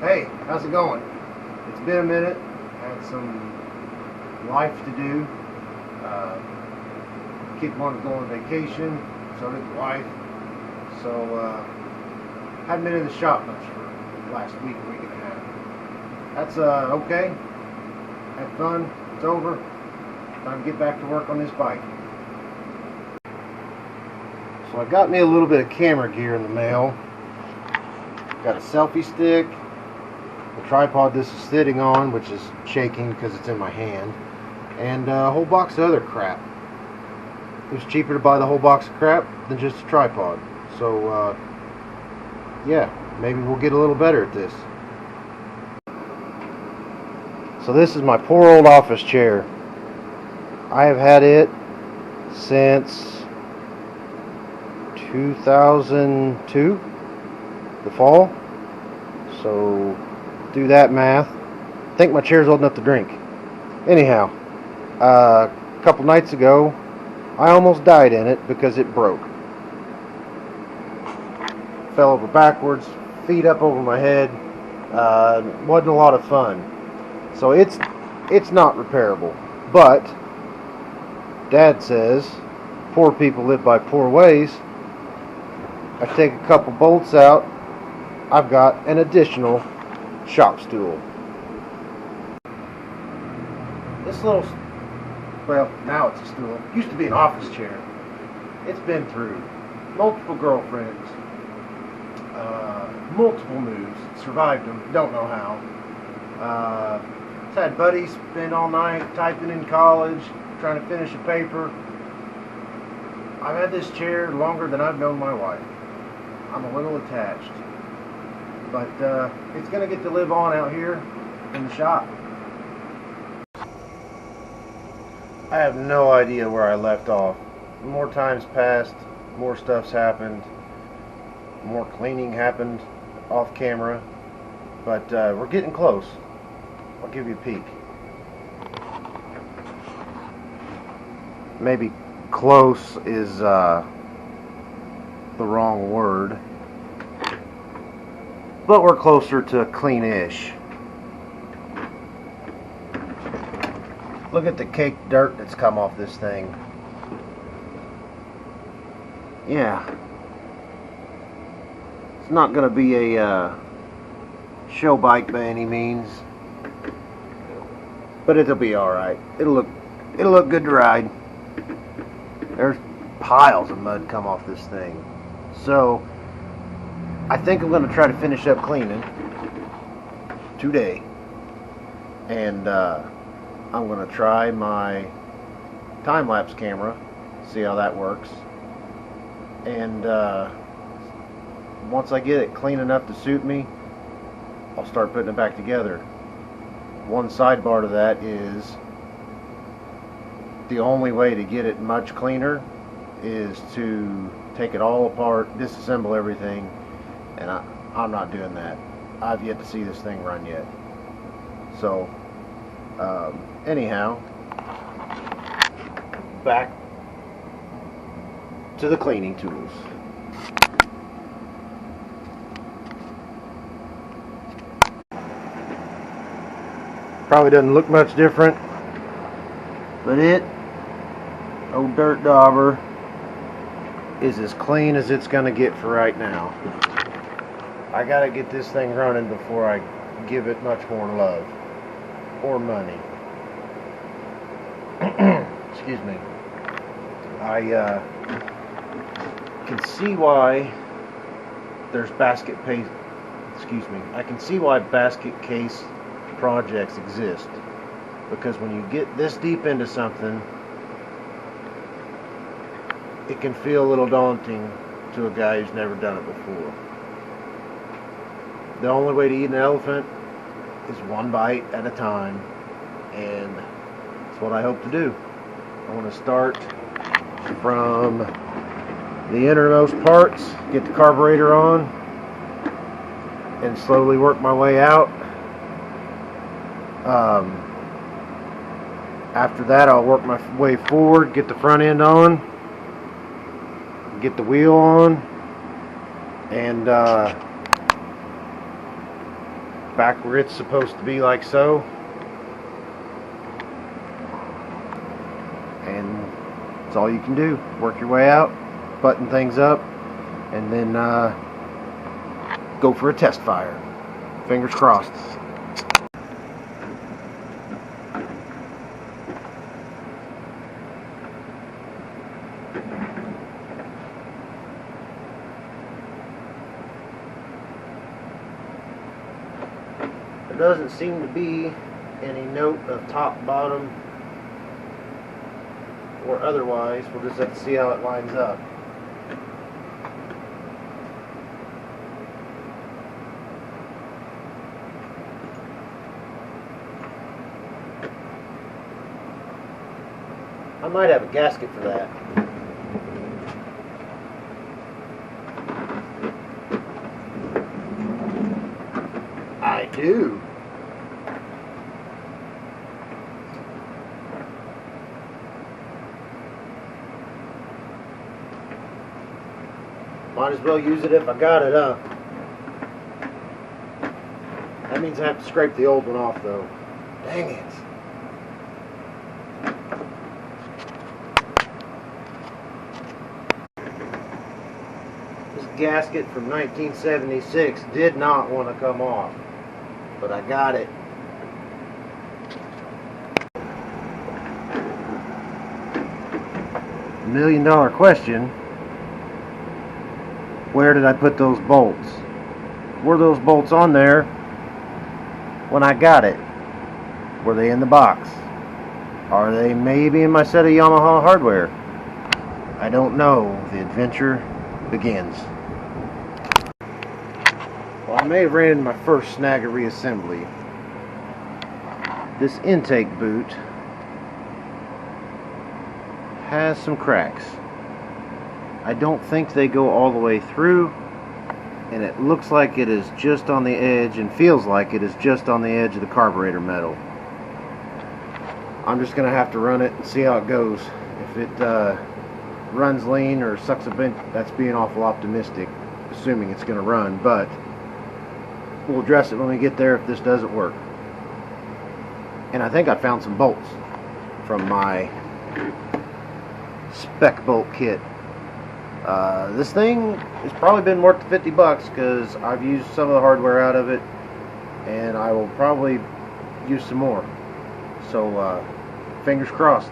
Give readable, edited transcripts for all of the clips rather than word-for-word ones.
Hey, how's it going? It's been a minute. Had some life to do. Kid wanted to go on vacation. So did the wife. So hadn't been in the shop much for the last week and a half. That's okay. Had fun. It's over. Time to get back to work on this bike. So I got me a little bit of camera gear in the mail. Got a selfie stick, the tripod this is sitting on, which is shaking because it's in my hand, and a whole box of other crap. It was cheaper to buy the whole box of crap than just a tripod. So yeah, maybe we'll get a little better at this. So this is my poor old office chair. I have had it since 2002, the fall. So do that math. I think my chair's old enough to drink. Anyhow, a couple nights ago I almost died in it because it broke. Fell over backwards, feet up over my head. Wasn't a lot of fun. So it's not repairable. But Dad says poor people live by poor ways. I take a couple bolts out, I've got an additional shop stool. This little, well, now it's a stool. Used to be an office chair. It's been through multiple girlfriends, multiple moves, survived them, don't know how. It's had buddies spend all night typing in college, trying to finish a paper. I've had this chair longer than I've known my wife. I'm a little attached. But it's going to get to live on out here in the shop. I have no idea where I left off. More time's passed, more stuff's happened, more cleaning happened off camera. But we're getting close. I'll give you a peek. Maybe close is the wrong word, but we're closer to clean-ish. Look at the caked dirt that's come off this thing. Yeah, it's not gonna be a show bike by any means, but it'll be all right. It'll look good to ride. There's piles of mud come off this thing. So I think I'm going to try to finish up cleaning today. And I'm going to try my time-lapse camera, see how that works. And once I get it clean enough to suit me, I'll start putting it back together. One sidebar to that is the only way to get it much cleaner is to take it all apart, disassemble everything, and I'm not doing that. I've yet to see this thing run yet. So anyhow, back to the cleaning tools. Probably doesn't look much different, but old Dirt Dauber is as clean as it's gonna get for right now. I gotta get this thing running before I give it much more love or money. Excuse me. I can see why there's basket case. Excuse me. I can see why basket case projects exist, because when you get this deep into something, it can feel a little daunting to a guy who's never done it before. The only way to eat an elephant is one bite at a time, and that's what I hope to do. I want to start from the innermost parts, get the carburetor on, and slowly work my way out. After that, I'll work my way forward, get the front end on, get the wheel on, and back where it's supposed to be, like so. And that's all you can do. Work your way out, button things up, and then go for a test fire. Fingers crossed. There doesn't seem to be any note of top, bottom, or otherwise. We'll just have to see how it lines up. I might have a gasket for that. I do. Might as well use it if I got it, huh? That means I have to scrape the old one off, though. Dang it. This gasket from 1976 did not want to come off, but I got it. $1,000,000 question. Where did I put those bolts? Were those bolts on there when I got it? Were they in the box? Are they maybe in my set of Yamaha hardware? I don't know. The adventure begins. Well, I may have ran into my first snag of reassembly. This intake boot has some cracks. I don't think they go all the way through, and it looks like it is just on the edge, and feels like it is just on the edge of the carburetor metal. I'm just going to have to run it and see how it goes. If it runs lean or sucks a bit, that's being awful optimistic, assuming it's going to run, but we'll address it when we get there if this doesn't work. And I think I found some bolts from my spec bolt kit. This thing has probably been worth the 50 bucks because I've used some of the hardware out of it, and I will probably use some more. So, fingers crossed.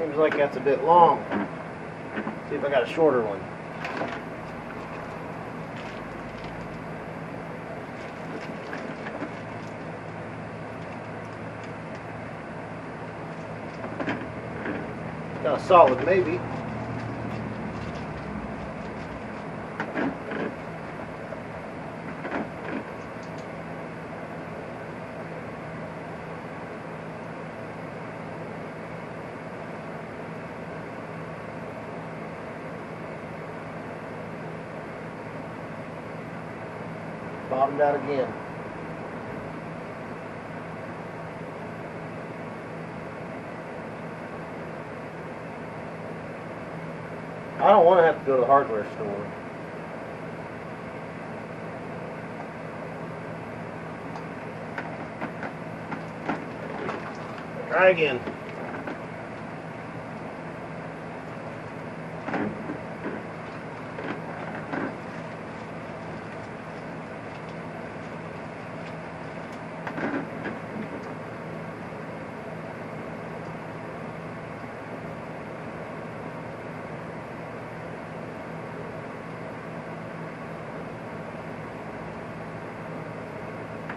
Seems like that's a bit long. See if I got a shorter one. Got a solid maybe. Bottomed out again. I don't want to have to go to the hardware store. Try again.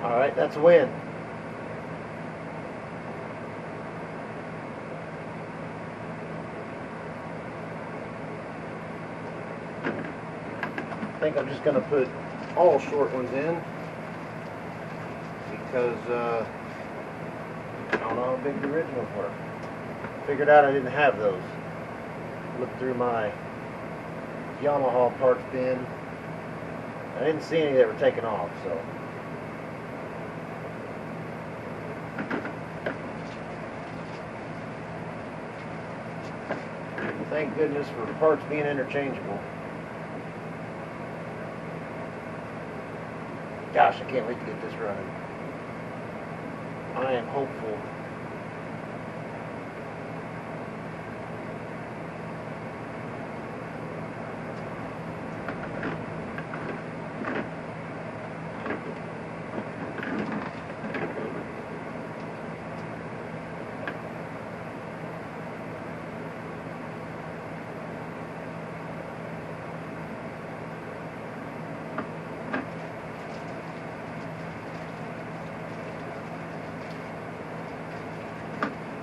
Alright, that's a win. I think I'm just going to put all short ones in because I don't know how big the originals were. Figured out I didn't have those. Looked through my Yamaha parts bin. I didn't see any that were taken off, so. Thank goodness for parts being interchangeable. Gosh, I can't wait to get this running. I am hopeful.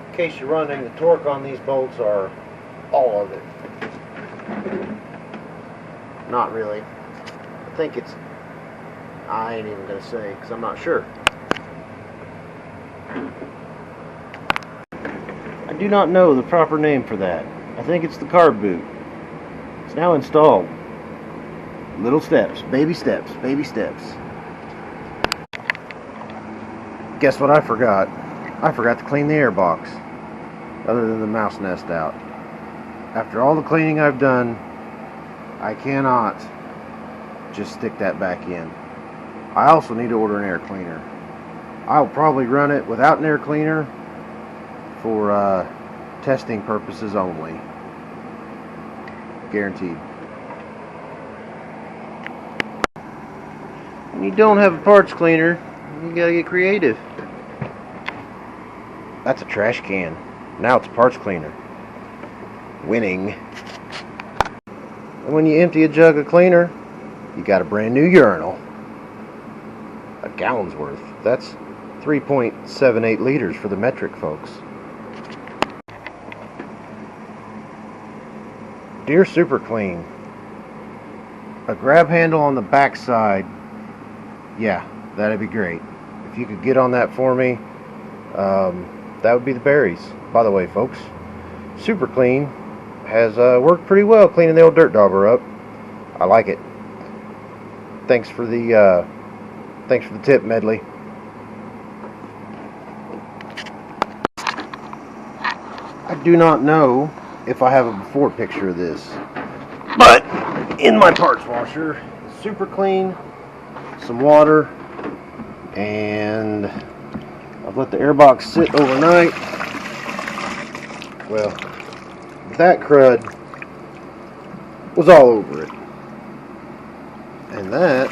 In case you're wondering, the torque on these bolts are all of it. Not really. I think it's, I ain't even gonna say because I'm not sure. I do not know the proper name for that. I think it's the carb boot. It's now installed. Little steps, baby steps, baby steps. Guess what I forgot? I forgot to clean the air box, other than the mouse nest out. After all the cleaning I've done, I cannot just stick that back in. I also need to order an air cleaner. I'll probably run it without an air cleaner for testing purposes only. Guaranteed. When you don't have a parts cleaner, you gotta get creative. That's a trash can. Now it's a parts cleaner. Winning. And when you empty a jug of cleaner, you got a brand new urinal. A gallon's worth. That's 3.78 liters for the metric, folks. Dear Super Clean, a grab handle on the back side, yeah, that'd be great. If you could get on that for me, that would be the berries. By the way, folks, Super Clean has worked pretty well cleaning the old Dirt Dauber up. I like it. Thanks for the tip, Medley. I do not know if I have a before picture of this, but in my parts washer, Super Clean, some water, and I've let the airbox sit overnight. Well, that crud was all over it. And that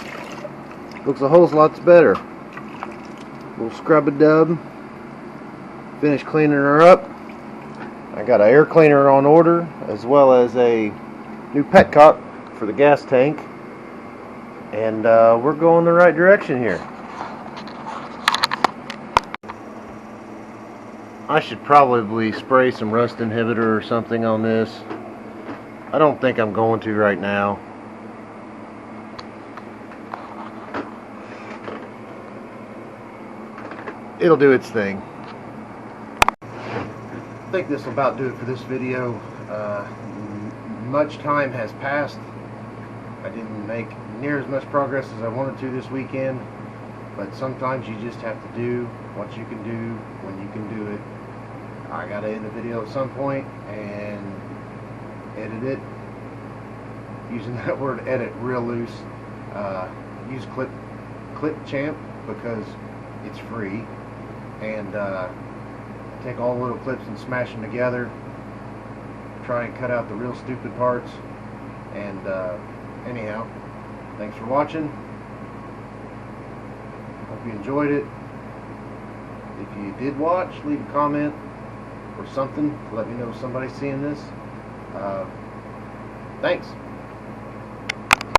looks a whole lot better. Little scrub-a-dub. Finish cleaning her up. I got an air cleaner on order, as well as a new petcock for the gas tank, and we're going the right direction here. I should probably spray some rust inhibitor or something on this. I don't think I'm going to right now. It'll do its thing. I think this will about do it for this video. Much time has passed. I didn't make near as much progress as I wanted to this weekend, but sometimes you just have to do what you can do when you can do it. I gotta end the video at some point and edit it. Using that word edit real loose. Use Clipchamp because it's free, and take all the little clips and smash them together. Try and cut out the real stupid parts. And anyhow, thanks for watching. Hope you enjoyed it. If you did watch, leave a comment or something to let me know somebody's seeing this. Thanks.